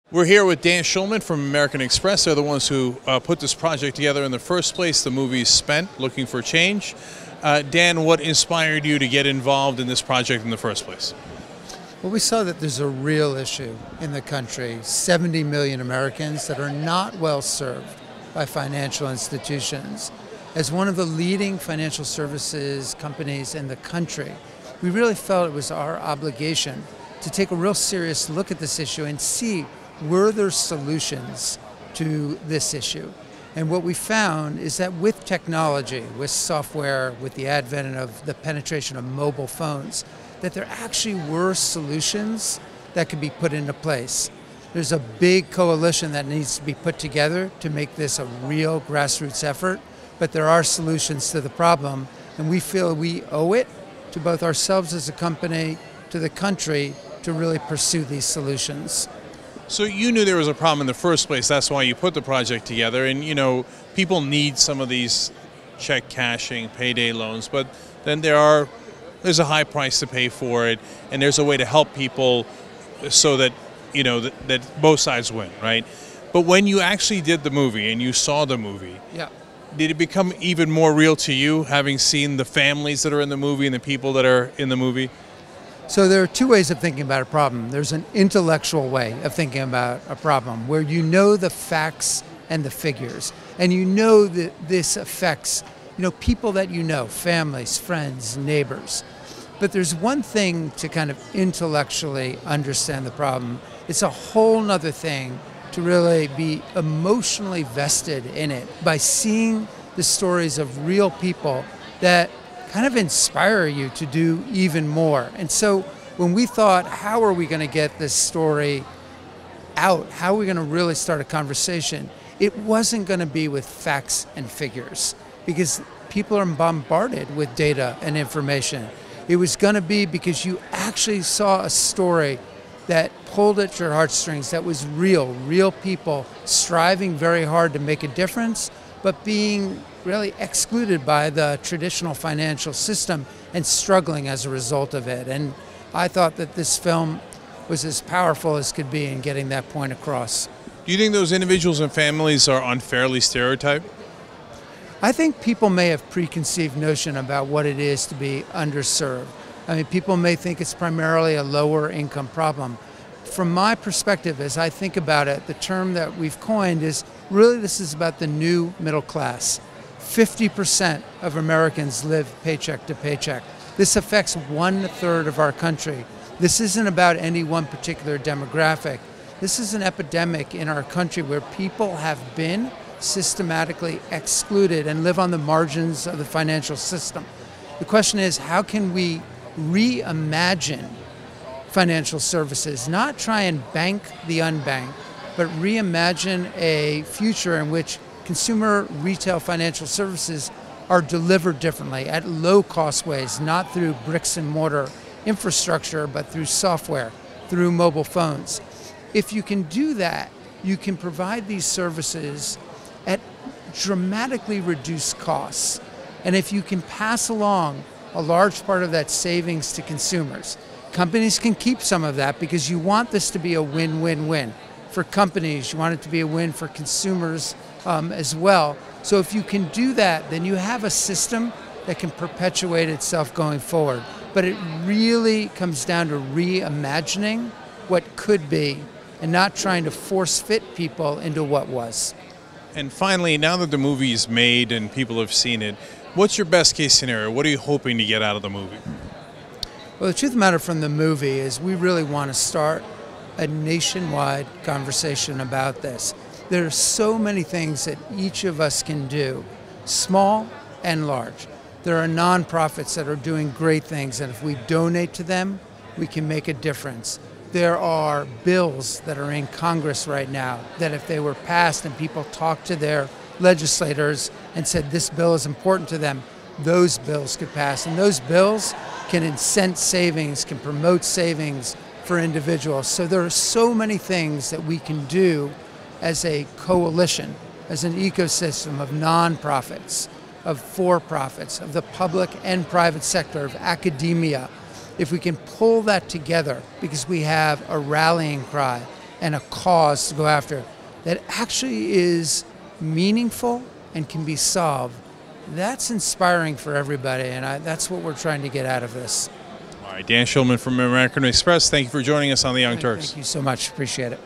We're here with Dan Schulman from American Express. They're the ones who put this project together in the first place. The movie's Spent, Looking for Change. Dan, what inspired you to get involved in this project in the first place? Well, we saw that there's a real issue in the country. 70 million Americans that are not well served by financial institutions. As one of the leading financial services companies in the country, we really felt it was our obligation to take a real serious look at this issue and see were there solutions to this issue. And what we found is that with technology, with software, with the advent of the penetration of mobile phones, that there actually were solutions that could be put into place. There's a big coalition that needs to be put together to make this a real grassroots effort, but there are solutions to the problem, and we feel we owe it to both ourselves as a company, to the country, to really pursue these solutions. So you knew there was a problem in the first place. That's why you put the project together. And, you know, people need some of these check cashing, payday loans, but then there's a high price to pay for it, and there's a way to help people so that, you know, that both sides win, right? But when you actually did the movie and you saw the movie, yeah, did it become even more real to you, having seen the families that are in the movie and the people that are in the movie? So there are two ways of thinking about a problem. There's an intellectual way of thinking about a problem where you know the facts and the figures, and you know that this affects, you know, people that you know, families, friends, neighbors. But there's one thing to kind of intellectually understand the problem. It's a whole nother thing to really be emotionally vested in it by seeing the stories of real people that kind of inspire you to do even more. And so when we thought, how are we going to get this story out? How are we going to really start a conversation? It wasn't going to be with facts and figures because people are bombarded with data and information. It was going to be because you actually saw a story that pulled at your heartstrings, that was real people striving very hard to make a difference, but being really excluded by the traditional financial system and struggling as a result of it. And I thought that this film was as powerful as could be in getting that point across. Do you think those individuals and families are unfairly stereotyped? I think people may have preconceived notion about what it is to be underserved. I mean, people may think it's primarily a lower income problem. From my perspective, as I think about it, the term that we've coined is really this is about the new middle class. 50% of Americans live paycheck to paycheck. This affects 1/3 of our country. This isn't about any one particular demographic. This is an epidemic in our country where people have been systematically excluded and live on the margins of the financial system. The question is, how can we reimagine financial services, not try and bank the unbanked, but reimagine a future in which consumer retail financial services are delivered differently at low cost ways, not through bricks and mortar infrastructure, but through software, through mobile phones. If you can do that, you can provide these services at dramatically reduced costs. And if you can pass along a large part of that savings to consumers, companies can keep some of that because you want this to be a win-win-win. For companies, you want it to be a win for consumers as well. So if you can do that, then you have a system that can perpetuate itself going forward. But it really comes down to reimagining what could be and not trying to force fit people into what was. And finally, now that the movie is made and people have seen it, what's your best case scenario? What are you hoping to get out of the movie? Well, the truth of the matter from the movie is we really want to start a nationwide conversation about this. There are so many things that each of us can do, small and large. There are nonprofits that are doing great things, and if we donate to them, we can make a difference. There are bills that are in Congress right now that if they were passed and people talked to their legislators and said this bill is important to them, those bills could pass. And those bills can incent savings, can promote savings for individuals. So there are so many things that we can do as a coalition, as an ecosystem of nonprofits, of for-profits, of the public and private sector, of academia. If we can pull that together, because we have a rallying cry, and a cause to go after that actually is meaningful and can be solved, that's inspiring for everybody, and that's what we're trying to get out of this. All right, Dan Schulman from American Express, thank you for joining us on the Young Turks. Thank you so much. Appreciate it.